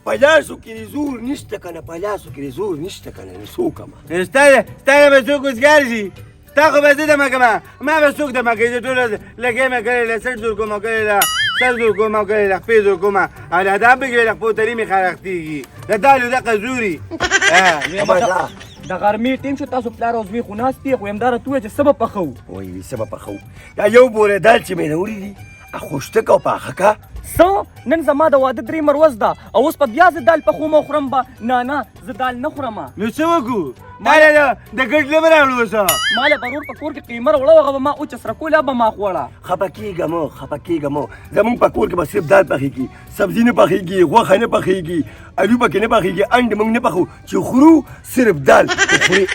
په لاسو کې زور نشته که نه په لاسو کې زور نشته که نه نو څه وکړمه ستا به څوک وزګار شي ستا خو به زه دمه کړمه ما به څوک دمه کوي زه ټوله لګۍ مې کړې ده 60 زره کومه کړې ده 100 زره کومه کړې ده 5 زره کومه او دا پکې د پوتري مې خرختېږي د دالو دقه زوري د غرمې ټیم شو تاسو پلار او زوی خو ناست دي خو همداره ته ووایه چې څه به پخوو وایي څه به پخوو دا یو بوره دال چې مې راوړي دي خوشتک او پاخه که څه نن زما د واده 3 ورځ ده او اوس په بیا زه دال پخوم او خورم به نه زه دال نه خورم نو څه وکړو دا د ګډ لمه راوړو اوسه ما له برور په کور کې قیمه راوړه هغه به ما اوچسره کوله به ما خوړه خفه کېږه مو زمونږ په کور کې به صرف دال پخېږي سبزي نه پخېږي غوښه نه پخېږي الو پکې نه پخېږي انډ موږ نه پخو چې خورو صرف دال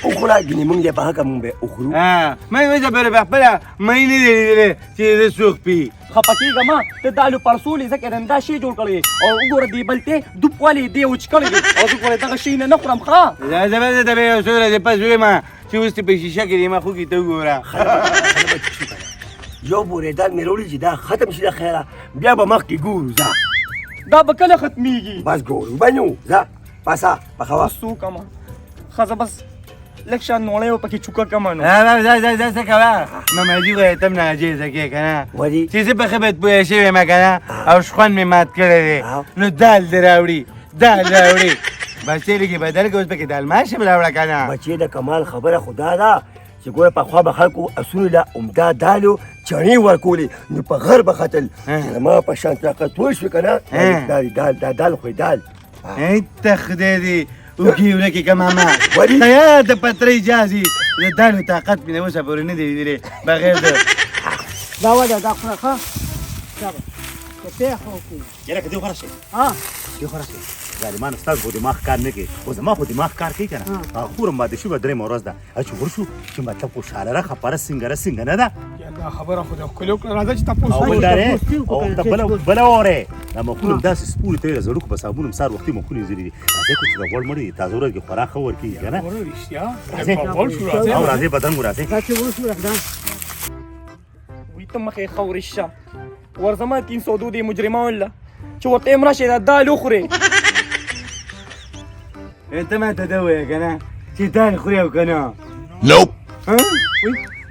وخوره ګنې موږ یې پخه که موږ به وخورو ما یې وجه پرې په خپله مې نه دی لیدلی چې زه څوک پي خفه کېږه ما ته دالو پړسولې ځکه دا شی جوړ کړی او وګوره دې بلتې دوب والې دې وچ کړی او زه ګوره دغه شی نه خورم ښه زه ته به یو څو ورځې پس ویم چې اوس دې په شیشه کې دې ما خوږې ته وګوره یو بورې دال مې راوړي چې دا ختم شي د خیره بیا به مخکې ګورو ځه دا به کله ختمیږي بس ګورو به نو ځه پاسه پخوه څه وکړمه ښه زه بس لږ شان نوړی و پکې چوکه کمه نو ځه څه کوه ماماجي خو یې تم نه جیزه کې که نه ولې چې زه په ښه بد پوهه شوی یم که نه او شخوند مې مات کړی دی نو دال دې راوړي بس یې لږې بدل کړه اوس پکې دال ماشه به راوړه که نه بچې د کمال خبره خو دا ده چې ګوره پخوا به خلکو اسونو له عمده دالو چڼې ورکولې نو په غر به ختل چې زما په شان طاقت پوه شوې که نه دا دال خو دال ته خدای دې وکړي ورکې که ماما ته یاد د پترۍ جازي د دالو طاقت مې نه اوسه پورې نه دی لیدلی بغیر د دا وده دا خوره ښه په پېښه وکړو یاره که دې غوره شي دې غوره شي ظالمانو ستاسو خو دماغ کار نه کوي خو زما خو دماغ کار کوي که نه خورم باندې شو به 3 ورځ ده چې غور شو چې مطلب خو شالره خپره سینګره نه ده دا خبره خو د ښکلې وکړه راځه چې تپوس او بله واورې دا مخونه داسې سپورې ته یې زړو که په صابون هم سهار وختي مخونه یې ځلي دي راځئ خو چې د غوړ مړ دي تازه ورځ کې خوراک ښه ورکېږي که نه او راځئ بدن مو راځئ وی ته مخې ښه ورشه ورځمه 302 دې مجرمان له چې ورته هم راشي دا دال وخورې ته ماته ده ووایه که نه چې دال خورې او که نه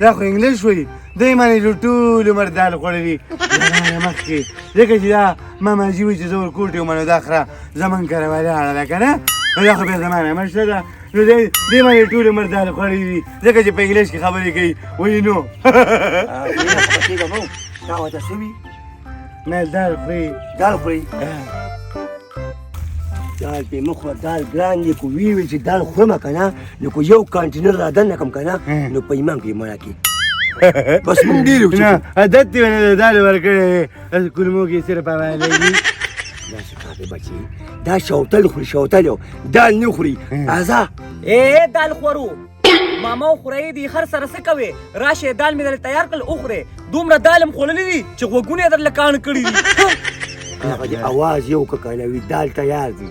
دا خو انګلیش وایي دوی مانې ټول عمر دال خوړلي مخکې ځکه چې دا ماماجي وایي چې زه ورکوټ یم نو دا خره زموږ کره ولاړه ده که نه نو دا خو بیا زما نه مشته ده نو دوی مانې ټول عمر دال خوړلي دي ځکه چې په انګلیش کې خبرې کوي وایي نو دا ورته څه وي نه دال خوري دال پې مه خوره دال ګران دی که ویې چې دال خورمه که نه نو که یو کانټینر را دننه کړم که نه نو په ایمان کې یې مړه کړي بس مونږ ډېر یو نه عادت دې ونه د دال ورکړی کلمو کې صرف حواله دي داسې کار دی بچې دا شوتل خوري شوتل دال نه خوري راځه دال خورو ماما وخورئ دي خر سره څه کوې راشئ دال مې درله تیار کړل وخورئ دومره دال هم خوړلي دي چې غوږونه یې درله کاڼ کړي دي هغه دې اواز یو که که نه وي دال تیار دي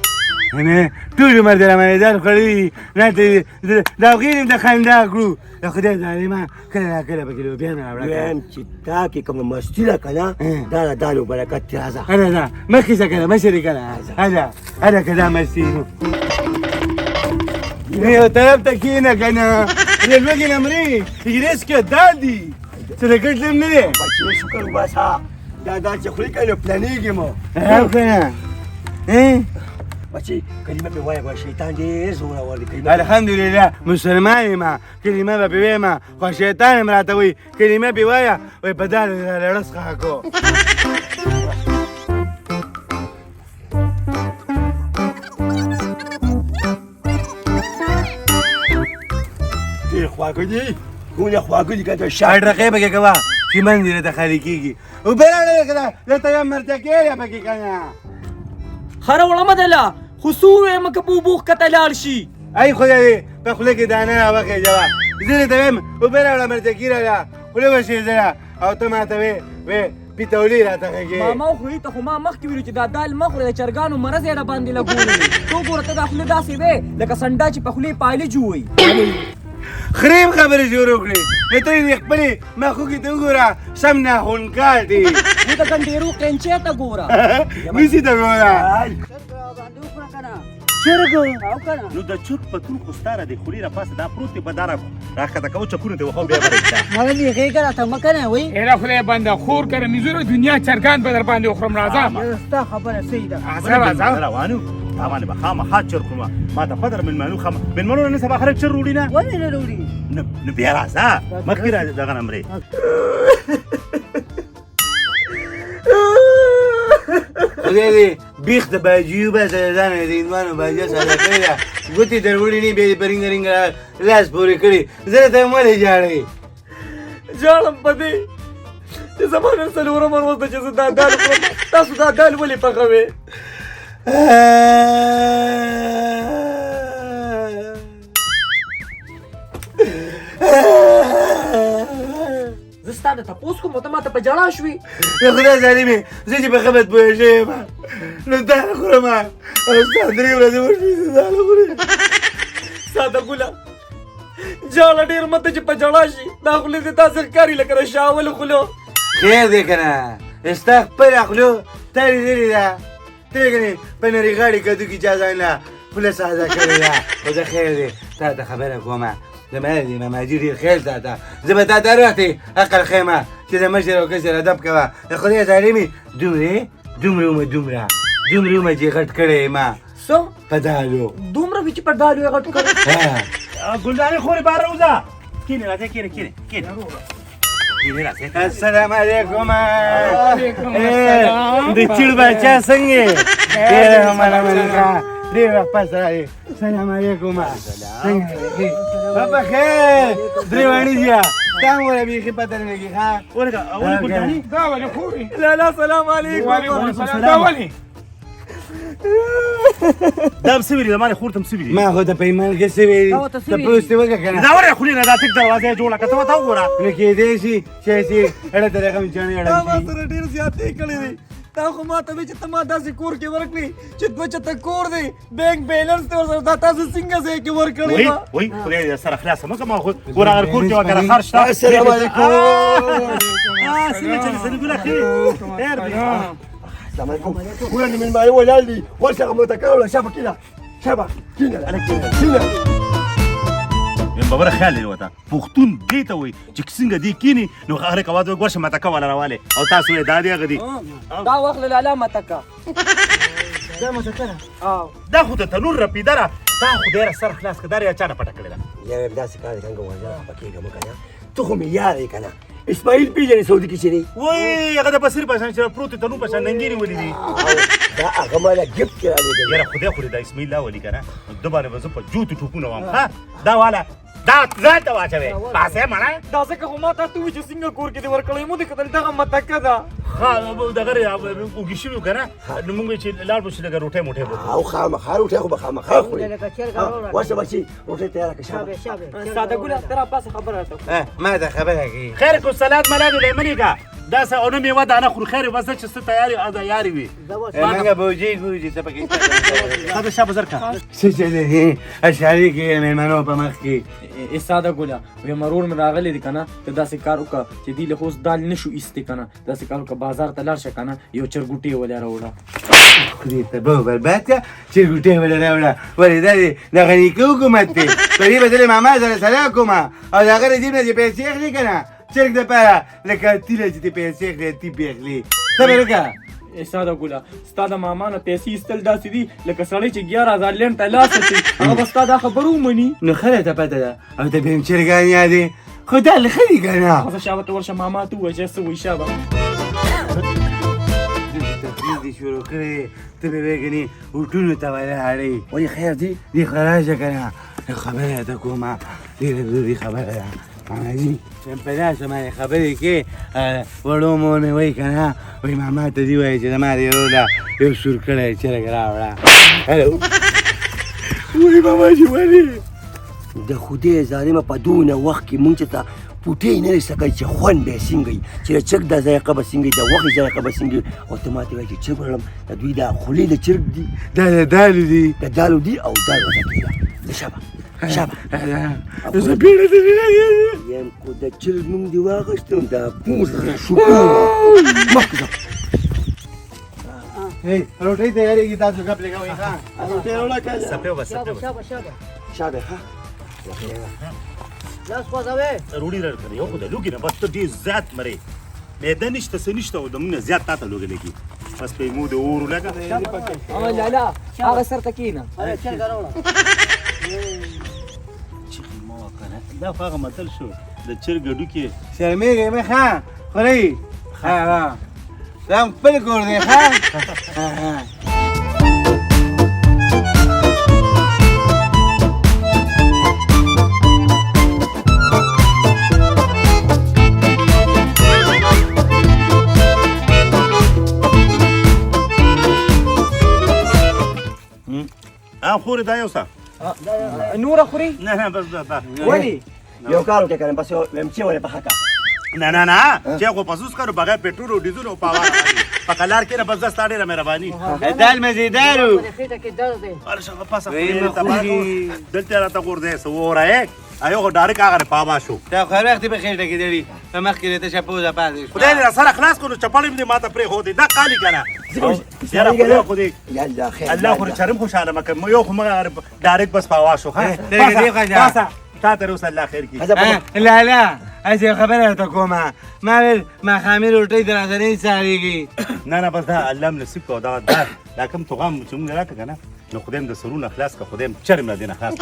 نه ټول عمر در باندې دال خوړلي دي نه ته د هغې د خندا کړو د خدای ظالمه کله ناکله پکې لوبیا راوړه دویم چې تا کې کومه مستی ده که نه دا د دالو برکت دی راځه راځه مخکې شه که نه مشرې که نه هله که دا مستي نو یو طرف ته کښېنه که نه د لوږې نه مرې سګرېټ کې دال دي څه د ګټ لم نه دی بچې شکر وباسه دا دال چې خوري که نو پلنېږي مو او که نه بچې کلمه پې وایه شیطان ډېر زورور دی الحمدلله مسلمان یم کلمه به پې ویم خو شیطان هم راته وایي کلمه پې وایه وایي په دال لړه څښه کو ډېر خواږه دي ګونه خواږه دي که ته اډرقې پکې کوه چې منځ یې راته خالي کېږي اوبه راوړه که دلته یو مرچکې دی پکې که نه خره وړمه دله خو څه ووایم که په اوبو ښکته لاړ شي ای خدای دې په خوله کې دانه راوخېږه زه درته وایم اوبه راوړه مرچکي راوړه خوله وشېږه او ته ماته وې پیتولي راته غږې ماما وخوري ته خو ما مخکې ویلو چې دا دال مه خورې د چرګانو مرض یې راباندې لګولی ته وګوره ته دا خوله داسې وې لکه سنډا چې په خولې پایلې جوړوي خریم خبرې شروع کړې نو ته یې خپلې مخوکې ته وګوره سم ناخونکار دی د ګنډېرو قینچې ته ګوره نسی ته ګوره باندې وخوره کنه چرګ او کنه نو د چرګ پتون خو ستاره د خولي را پاسه دا پروت دی بداره راښکته کوو چکونه دې وخو بیا به رښتا مله میخې کنه ته مکنه وای ایره خدای بنده خور کړه میزور دنیا چرګان به در باندې وخورم راځه ستا خبره صحیح ده راځه روانو تا باندې به خامخا چرګ خورم ما ته پدر مېلمانو مېلمانو نن سبا خلک چر وړي نه ولې نه وروړي نو بیا راځه مخکې راځه دغه نمرې خدای دې بیخ د باجیو بسه د ځانه د هندوانو باجه ساده کړې ده ګوتې در وړي نه بیا یې په رینګه رینګه لاس پورې کړي زه ته یې ولې ژاړئ ژاړم په دې چې زما نن څلورم ورځ ده چې زه دا دال خورم تاسو دا دال ولې پخوئ زه ستا نه تپوس کوم ته ماته په ژړا شوې د خدای ظالمې زه چې په خبرت پوه شوې نو دال خورم او ستا درې ورځې وشوې زه دال خورم ساده ګله ژاړه ډېر مته چې په ژړا شي دا خولې دې داسې ښکاري لکه د شاول خولو خیر دی که نه ستا خپله خولو تا لیدلې ده ته یې کنې په نري غاړې کدو کې چا ځان له خوله سازه کړې ده خو زه خیر دی تا ته خبره کومه زما دی ماماجي ډېر خیر ساته زه به تا ته راته عقل ښیمه چې د مشر او کشر ادب کوه د خدای ظالمې دومره ومه چې غټ کړی ما څه په دالو دومره وي چې په دالو یې غټ کړی ګلدانې خورې بار راوځه کینې راځه کینې السلام علیکم وعلیکم السلام. د چیړ بچا څنګه ډېر مننه ډېر وخت پس راغی سلام علیکم څنګه بابا خیر درې واني دیا تا مور بیخي پته نه لګي ها ورګه اول ګلدانې دا ولې خوري لالا سلام علیکم وعلیکم السلام دا ولې دا څه ویلي زما خور ته څه ویلي ما خو د پیمان کې څه ویلي ته پوښتې وکړه کنه دا ورې خولي نه دا ټیک دروازه جوړه کړه ته وګوره نو کېدای شي چې اړه ته رقم چانې دا اړه ما سره ډېر زیاتې کړې دي دا خو ما ته وایي چې ته ما داسې کور کې ورکړې چې دوه چته کور دی بینک بیلنس دی ورسره دا تاسو څنګه ځای کې ورکړې ما وای خدای دې سره خلاص مکه ما خو ګوره هغه کور کې وکړه خرج تا السلام علیکم سینه چې سره ګوره خیر السلام عليكم وين من ما يولى لي ورشه متكامله شابه كده شابه كده من بابره خیال لري وته پښتون دې ته وای چې څنګه دی کینی نو هغه کواز ورشه مته کوله راواله او تاسو یې دادی غدي دا وخت له لاله متکا دا متکنه او دا خو ته تنور رپیدره دا خو ډیر سر خلاص کړه یا چا نه پټه کړل يا بداسي كان كان جواز بكيغه مكانه تخم ياري كان اسماعيل بيجي سعودي كشري وای هغه د بصیر پښان چې پروت تنور پښان ننګيري ولې دي دا هغه مالا جبت عليك یاره خدای خو دې اسماعیل الله ولي کنه دوباره به زه په جوت ټوپونه وام ها دا والا دا ځاته واچوي پاسه مړه دا ځکه خو ما تاسو وایي چې څنګه کور کې دې ورکړې مو دې کتل دغه متکا ده ها دغه وګی شو کنه نو موږ چې لاړ بو چې دغه روټه موټه بو او خام خارو تاخو بخام خاخو لکه چرګ راوړه واسه بچي روټه تیار کشابه شابه ساده ګله تر پاسه خبره راته ما ته خبره کوي خیر کو سلام ملادو لیمنی کا دا سه اونو میوه دانه خور خیر وسه چې ست تیاری ادا یاری وي منګه بوجي څه پکې دا شابه زرکا څه چې دې اشعاری کې مېلمانو په مخ کې ساده ګله وې مرور مې راغلی دی کنه ته داسې کار وکړه چې دی له اوس دال نشو ایستې کنه داسې کار وکړه بازار ته لاړ شه کنه یو چرګوټی ولې راوړه خدای ته به برباد که چرګوټی ولې راوړه ولې دا دی دغه نیکه حکومت دی په دې بدلې ماما سره سلام کوم او د هغه رژیم نه چې پیسې اخلي که نه چرګ دپاره لکه تیله چې دې پیسې اخلي تی پې اخلي صبر وکړه ساده ګله ستا د ماما نه پیسې ایستل داسې دي لکه سړی چې 11000 لین ته لاس اچوي هغه به ستا دا خبره ومني نو خله ته پته ده او ته به هم چرګان یادې خو دا له ښه دي که نه زه شابه ته ورشه ماما ته ووایه چې څه وایي شابه تفریح دې شروع کړې ته به وایې کنې هوټلونو ته ولاړې ولي خير دي دې خراشه که نه خبره ته کومه ډېره ضروري خبره ده ماماجي په داسې باندې خبرې کې وړو مور مې وایي که نه وایي ماما ته دې وایي چې زما د ورور له یو سور کړی چرګ راوړه هلو وای ماماجي ولي د خدای ظالمه په دونه وخت کې مونږ ته پوټې نه لري سکه چې خوند به څنګه وي چې د چرګ د ذایقه به څنګه وي د غوښې ذایقه به څنګه وي او ته ماته وایي چې چرګ وړم د دوی دا خولې د چرګ دي دا د دالو دي د دالو دي او دالو ته کېده د شابه شابه زه بیړه یم کو د چرګ نوم دې واخیستو دا پوزه شو مخکې ځه روټۍ تیارېږي تاسو ګپ لګوئ ښه روټۍ راوړه که سپې وبه شابه سپې شابه شابه شابه ښه لاس خوځوي روړي راکړه یو خو د لوګي نه بس ته ډېر زیات مرې معده نشته څه نشته او د موږ نه زیات تا ته لوګی لګي بس په مو د اور ولګه او لالا هغه سر ته کېنه چل راوړه چیخي مه وکړه دا خو هغه متل شو د چرګ هډوکې شرمېږئ مه ښه خورئ ښه دا خپل کور دی ښه خورې دا یو څه نوره خوري نه بس دا ولې یو کار وکړه کنه بس یو لمچې ولې پخه کا نه چې خو پسوس کړو بغیر پټرول او ډیزل او پاور په کلار کې نه بس دا ستا ډېره مهرباني دال مزیدار و خېټه کې درد دی ارشه پاسه دلته راته ګورځې سو وره ایو خو ډایرک هغه پاوا شو تا خو هر وخت په خېټه کې دړي په مخ کې ته شپوزه پاتې شو خدای دې سره خلاص کړو چپړې دې ماته پرې هو دې دا کالی کنه یاره خو دې یالا خیر الله خو چرم خوشاله مکه مو یو خو مګر ډایرک بس پاوا شو ها پاسه تا ته اوس الله خیر کی لا اسی خبره ته کومه ما ویل ما خامې روټۍ درته نه ساريږي نه بس دا الله نصیب کو دا لکه تو غم چې موږ راکړه کنه نو خدایم د سرونه خلاص کا خدایم چرم نه دینه خلاص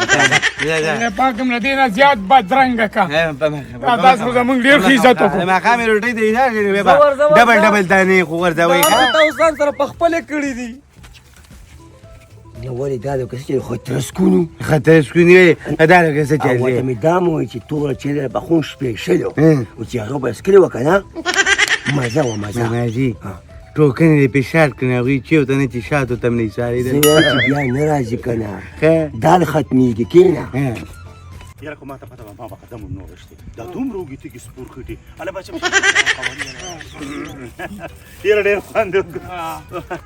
پاکم نه دینه زیات بدرنګه کا دا څه زمونږ ډیر عزت وکړو ما خامې روټۍ دی ډبل دانې خو ورځوي تاسو ځان سره په خپل کړی دي نو ولې دا د کس چې خو ترسکونو خاطر سکونی دا لکه څه او ته مې دا مو چې توره چې به خون سپېشل او چې هغه بس کړی وکنه مزه و مزه ماجي ټوکنې دې فشار کړنه هغوی چېرته نه چې شاتو ته مې ایسارېدل چې بیا نه راځي کنه دال ختمیږي کېنه یاره خو ماته پته وه ما به قدم هم نه غوښتې دا دومره اوږې تېږې سپور خټې هله بچه یاره ډېر خوند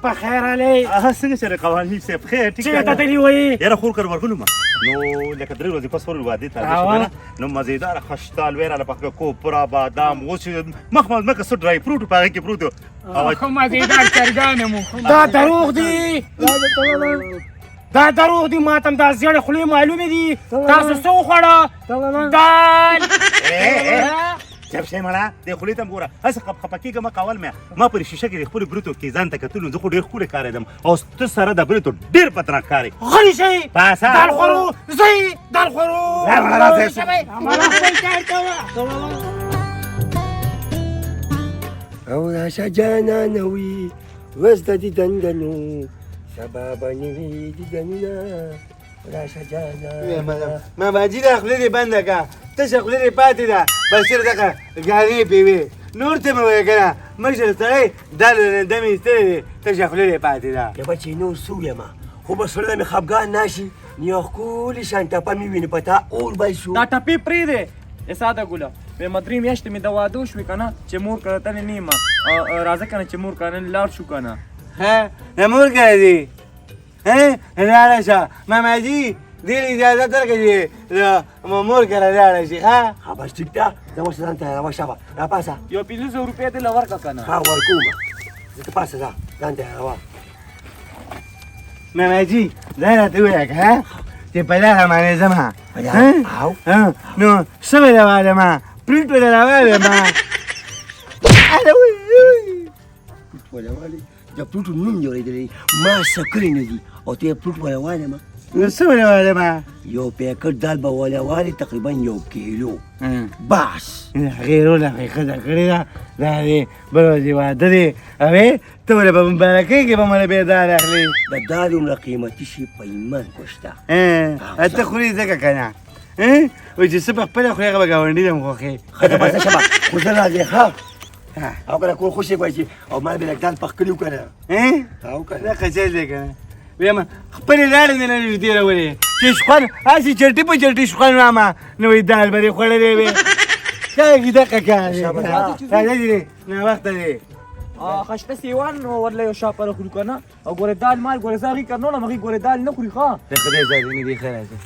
په خیر علي څنګه چېرې قوانین صاحب خیر ټیک چېرته تللي وایي یاره خور کر ورغلو ما نو لکه 3 ورځې پس ورو واده ته راځو نو مزیدار خشتال ویراله پکې کوپرا بادام اوس مخ مکه څه ډرای فروټ په هغې کې پروت و خو مزیدار چرګان مو دا دروغ دي دا دروغ دي ماته دا زیړې خولې معلومې دي تاسو څه وخوړه دال جب شي مړه د خولې ته ګوره هسې خپه کېږه مه کول ما پر شیشه کې د خپلې بروتو کې ځان ته کتلو زه خو ډېر ښکلی ښکارېدم او ته سره د بروتو ډېر پترک ښکارې غلی شئ پاسه دال خورو زئ دال خورو او راشه جانانه وي وس د دیدندنو سبا به نوي دیدنونه راشه جانانه ما باجي دا خولې دې بنده که تشه خولې دې پاتې ده بس صرف دغه ګانې پې وې نور ته مې وایه که نه مشر سړی دا دم یې ایستلی دی تشه خولې دې پاتې ده که بچې نور څه ویمه خو به سړی مې خفګان ناشي یو ښکلې شان ټپه مې ویني په تا اور بل شو دا ټپې پرېږدې ساده ګوله په 3 میاشتې مې د واده وشوې که نه چې مور کره تلې نه یم راځه که نه چې مور کره لاړ شو که نه د مور کره دي لاړه شه ماماجي دې اجازه درکړه چې مور کره لاړه شي ها بس ټیک ده زه اوس ځان تیاروه شابه راپاسه یو 500 روپۍ دې له ورکړه که نه ها ورکومه زه ته پاسه ځه ځان تیاروه ماماجي دا راته ووایه که چې په دغه باندې ځمه نو څه به راوالمه پرنټ به راوالمه ولې د پروټو نوم دې اورېدلی ما څه کړي نه دي او ته یې پروټ وله والمه نو څه به راوالمه یو پیکټ دال به وله والې تقریبا 1 کیلو بس هغې روله ښځه کړې ده دا دې بله ورځې واده دی اوې ته ولې په مبارکۍ کې به مله بیا دال اخلي د دال دومره قیمتي شي په ایمان کوشته ته خورې ځکه که نه وایي چې څه په خپله خورې هغه به ګاونډي ته هم خوښې ښه ته پاسه شبه خو زه راځې ښه او که نه کور خوشې کوی چې او ما به لږ دال پخ کړي و که نه او که دا خچل دی که نه ویم خپلې لاړې مې نه نږدې راولې چې شخوان هسې چرټي په چرټي شخوان وامه نو وایي دال به دې خوړلی وې کاږي دقه کار دی راځه دی ناوخته دی خشته سیوان ورله یو شا پر خوري که نه او ګورې دال مال ګورې زه هغې کرنوړم هغې ګورې دال نه خوري ښه د خدای ځای دې مې دې ښه راځه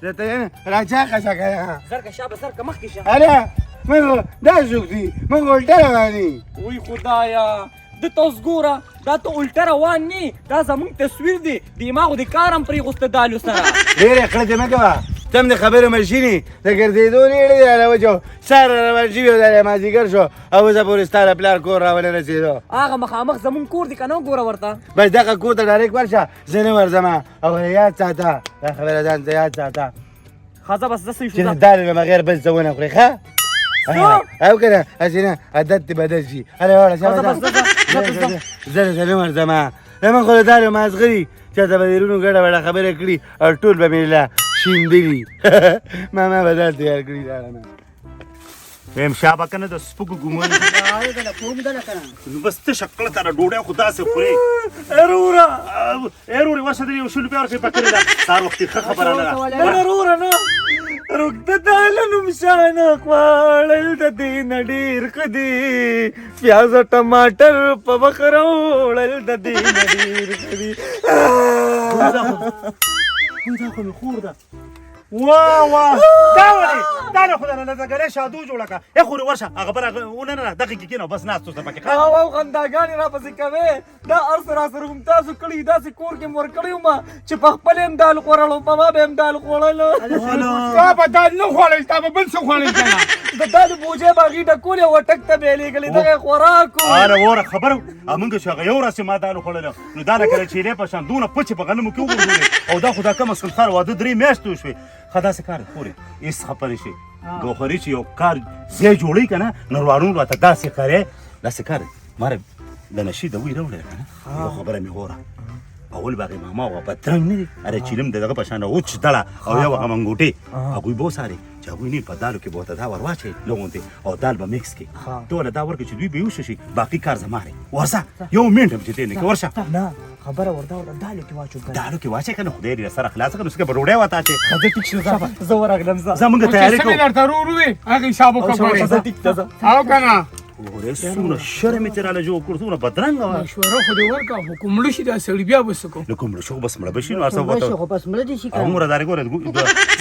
درته راچاقه شه که زرکه شابه زرکه مخکې شه اره من دا څوک دي موږ الټه رواني وی خدایا د ته اوس ګوره دا ته الټه روان نی دا زمونږ تصویر دی دماغو د کار هم پرېغوسته دالو سره ډېرې کړه دې مه کوه تم د خبرو مشینې د ګرځېدو نیړې دی هله وچو سهار روان شوي او دا مازدیګر شو او اوسه پورې ستا د پلار کور راونه رسېدو هغه مخامخ زمونږ کور دی که نه ګوره ورته بس دغه کور ته ډایرکټ ورشه زه نه ورځم او یاد ساته دا خبره ځان ته یاد ساته ښه بس زه صحیح چې شو د دال نه بغیر بل څه ونه خورې ښه او که نه هسې نه عادت دې بدل شي هله وړه زه نه ورځم زمونږ خو د دالو مازغري چاته به د رونو ګډه وډه خبره کړي او ټول به مې له شیندلي ماما به دال تیار کړي دا ویم شابه کنه د سپکو ګومن نو بس ته شکل تر ډوډۍ خو داسې خوري اروري ورشه دې یو شل بیا ورکې پکړه دا سار وخت ښه خبره نه ضروره نه روک د دالنو مشانه خوړل د دې نه ډېر ښه دي پیاز او ټماټر په بخره وړل د دې نه ډېر ښه دي دا خو مې خور ده واه دا ولې دا نه خو نه زګرې شادو جوړه کا ای خوري ورشه هغه بل ونه نه دغه کې کینو بس ناستو ته پکې او خنداګانې راپسې کوې دا هر څه راسره کوم تاسو کړي داسې کور کې مې ورکړی وم چې په خپل هم دال خوړلو په ما به هم دال خوړلو تا به دال نه خوړل تا به بل څه خوړل کنه د دالو بوجۍ به هغې ډکولې او ټک ته به یې لېږلې دغه یې خوراک و اره وره خبره مونږ چې هغه یو ورځ چې ما دالو خوړله نو دا لکه د چیرې په شان دونه پچې په غنمو کې وغورځولې او دا خو دا کم از کم سر واده 3 میاشتې وشوې ښه داسې کار خورې هېڅ خبرې شي ګوخري چې یو کار ځای جوړوي که نه نروانو راته داسې کارې داسې کار ماره د نشي د وی راوړی که نه یو خبره مې وره اول به هغې ماما وه بدرنګ نه دي اره چیلم د دغه په شان وچ دړه او یو هغه منګوټې هغوی به وسارې چې هغوی نه په دالو کې به ورته دا ور واچوي لغونتې او دال به میکس کړي ټوله دا ورکړي چې دوی به یوشه شي باقي کار زما دی ورځه یو منټ هم چې دی نه کې ورشه نه خبره ورته دالو کې واچو دالو کې واچې که نه خدای دې سره خلاصه کړه نو څنګه به ډوډۍ ورته اچې ښه ټیک شو زه ورغلم زه مونږ تیارې څه کوو درته وروي هغه حساب وکړه ټیک ته او کنه وره څومره شرم یې تراله جوړ کړ څومره بدرنګه وه مشوره خو دې ورکړه خو کوم مړه شي دا سړي بیا به څه کوو لکه مړه شو بس مړه به شي نو هر څه وته او موږ دارې ګوره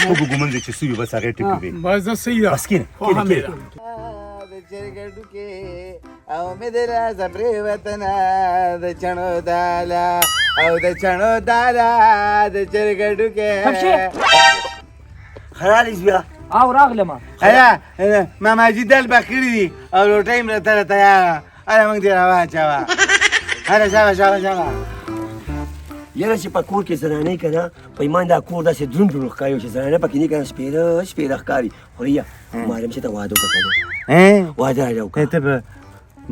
سپکو ګومن دي چې سوي بس هغې ټکي وي بس دا صحیح ده بس کینه کینه د چرګ ډوکې او مې د راځه پرېوتنه د چڼو داله او د چڼو داله د چرګ ډوکې خلاص بیا او راغلم ایا ماماجي دال به کړي دي او روټۍ هم راته تیاره اله موږ دې راواچوه هله شابه یاره چې په کور کې زنانې که نه په ایمان دا کور داسې دروند دروند ښکاري چې زنانه پکې نه که نه سپېره سپېره ښکاري خو ریا مارم چې ته واده وکړه که نه واده راله وکړه ته به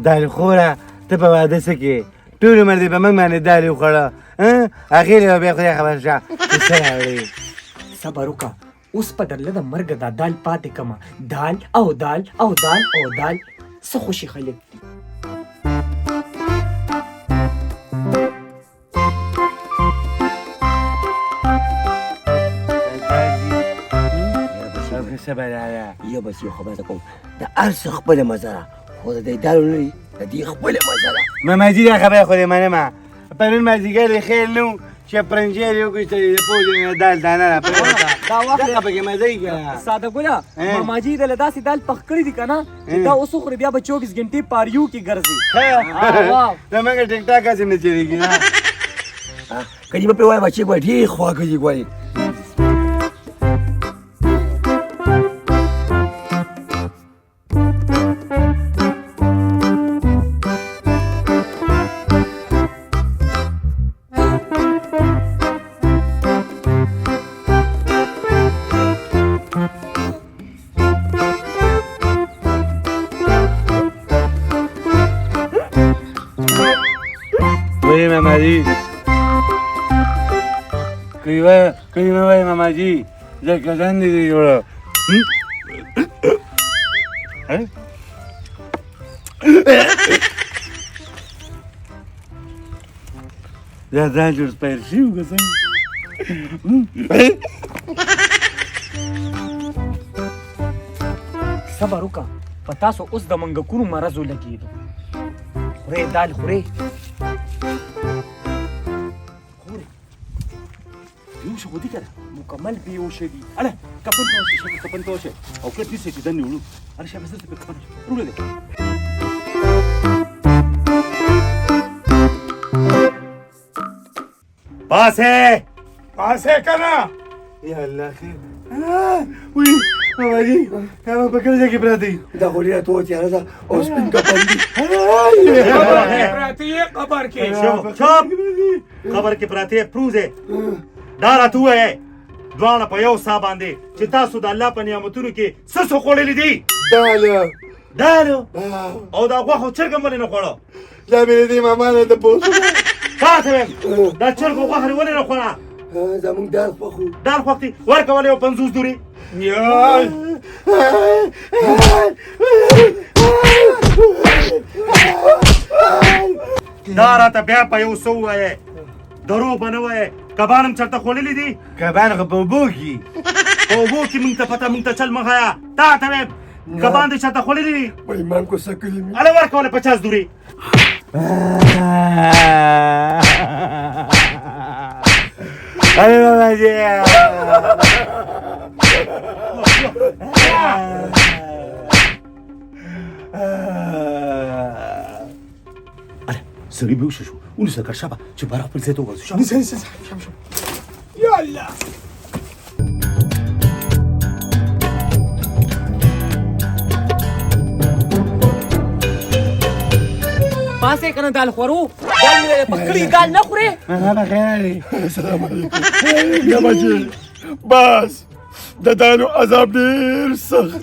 دال خوره ته په واده څه کې ټول عمر دې په موږ باندې دال وخوړه اخر به بیا خدای خبر شه چې څه راوړې صبر وکړه اوس په درله د مرګه دا دال پاتې کمه دال او دال او دال او دال څه خوشي خلک دي یا بس یو خبره کوم د هر څه خپله مزه ده خو د دې دالو نه دي د دې خپله مزه ده ماماجي دا خبره خو دې منمه پرون مازدیګر یې خیر نه و چې پرنجیر یې وکړي د پوجې نه دال دانه راپرېوته دا وخت دغه پکې مزه یې که ساده ګله ماماجي دله داسې دال پخ کړي دي که نه چې دا اوس وخوري بیا به 24 غنټې پاریو کې ګرځي زمونږ ټیک ټاک هسې نه چلېږي نه کدی به پرې وایه بچې ګوره ډېر خواږه دي ګورې ماماجي کلي مې وایي ماماجي زه کسان دې جوړه دا ځان جوړ سپایر شي و که صبر وکړه په تاسو اوس د منګکونو مرض ولګېدو خورې دال خورې یو شو ودي كده مکمل بیهوشه دي انا کپن توشه کپن توشه او کله دې چې دنه وړو انا شابه زلت بکپن وړو له پاسه پاسه کنه یا الله خیر وی ماما جی هغه په کوم ځای کې پراته دي دا خو ډېره توه تیاره ده او سپین کپن دي پراته یې قبر کې چوپ خبر کې پراته پروزه دا راته وایي دوانه په یو سا باندې چې تاسو د الله په نعمتونو کې څه څه خوړلي دي دالو او دا غوښه چرګ مې نه خوړو دا مې دې ماما نه د پوسو تاسو دا چرګ غوښه ولې نه خوړه زمونږ دال خوښو دال خوختي ورکول یو 50 دوري دا راته بیا په یو څه ووایې دروغ به نه وایې کبان هم چېرته خوړلي دي کبان خو په اوبو کې په اوبو کې مونږ ته پته مونږ ته چل مه ښیه تا ته وایم کبان دې چېرته خوړلي دي په ایمان کو سکلي مې هله ورکوله 50 دوري अरे मामा जी سړي به وشو ونیسه کړ شابه چې بار خپل ځای ته وغورځو شابه یالا پاسه کنه دال خورو دال مې پکړی دال نه خوري انا بخير السلام علیکم یا بچی بس د دانو عذاب ډېر سخت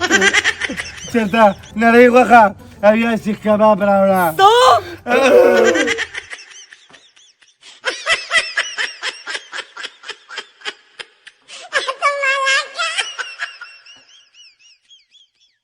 چرته نړۍ غوښه او یا سیخ کباب راوړه ته